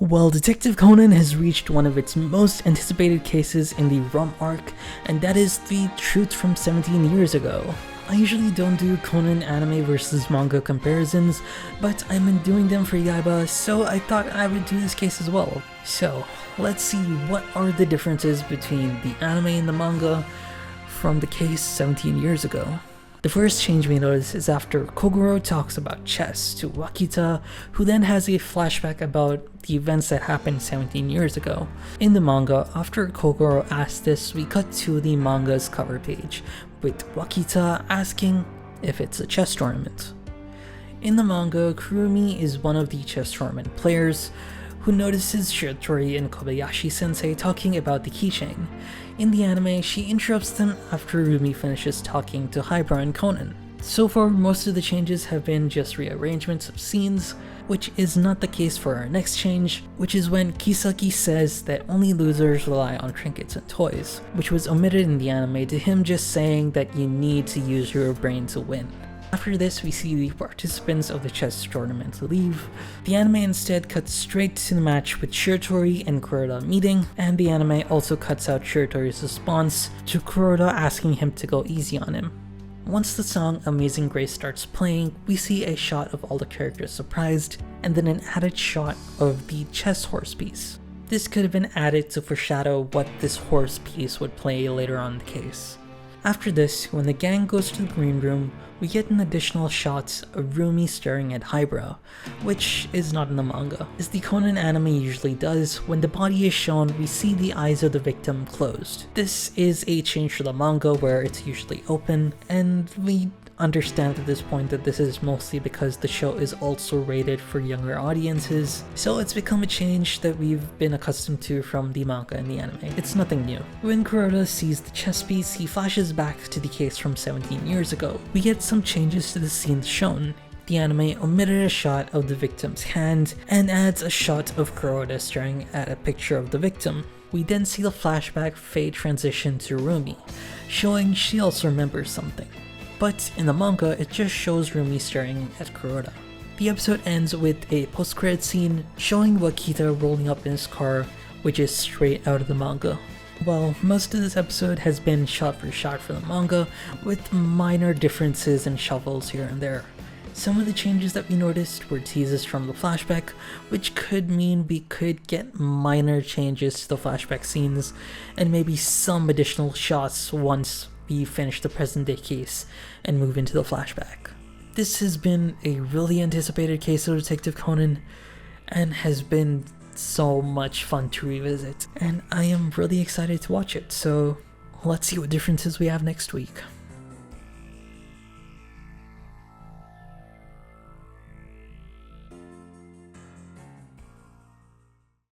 Well, Detective Conan has reached one of its most anticipated cases in the Rum arc, and that is the truth from 17 years ago. I usually don't do Conan anime versus manga comparisons, but I've been doing them for Yaiba, so I thought I would do this case as well. So, let's see what are the differences between the anime and the manga from the case 17 years ago. The first change we notice is after Kogoro talks about chess to Wakita, who then has a flashback about the events that happened 17 years ago. In the manga, after Kogoro asks this, we cut to the manga's cover page, with Wakita asking if it's a chess tournament. In the manga, Kurumi is one of the chess tournament players who notices Shiratori and Kobayashi-sensei talking about the keychain. In the anime, she interrupts them after Rumi finishes talking to Hybra and Conan. So far, most of the changes have been just rearrangements of scenes, which is not the case for our next change, which is when Kisaki says that only losers rely on trinkets and toys, which was omitted in the anime to him just saying that you need to use your brain to win. After this, we see the participants of the chess tournament leave. The anime instead cuts straight to the match with Shiratori and Kuroda meeting, and the anime also cuts out Shiratori's response to Kuroda asking him to go easy on him. Once the song Amazing Grace starts playing, we see a shot of all the characters surprised, and then an added shot of the chess horse piece. This could have been added to foreshadow what this horse piece would play later on in the case. After this, when the gang goes to the green room, we get an additional shot of Rumi staring at Hybra, which is not in the manga. As the Conan anime usually does, when the body is shown, we see the eyes of the victim closed. This is a change to the manga where it's usually open, and we understand at this point that this is mostly because the show is also rated for younger audiences, so it's become a change that we've been accustomed to from the manga and the anime. It's nothing new. When Kuroda sees the chess piece, he flashes back to the case from 17 years ago. We get some changes to the scenes shown. The anime omitted a shot of the victim's hand and adds a shot of Kuroda staring at a picture of the victim. We then see the flashback fade transition to Rumi, showing she also remembers something. But in the manga, it just shows Rumi staring at Kuroda. The episode ends with a post-credit scene showing Wakita rolling up in his car, which is straight out of the manga. Well, most of this episode has been shot for shot for the manga, with minor differences and shuffles here and there. Some of the changes that we noticed were teases from the flashback, which could mean we could get minor changes to the flashback scenes, and maybe some additional shots once we finish the present day case and move into the flashback. This has been a really anticipated case of Detective Conan and has been so much fun to revisit, and I am really excited to watch it, so let's see what differences we have next week.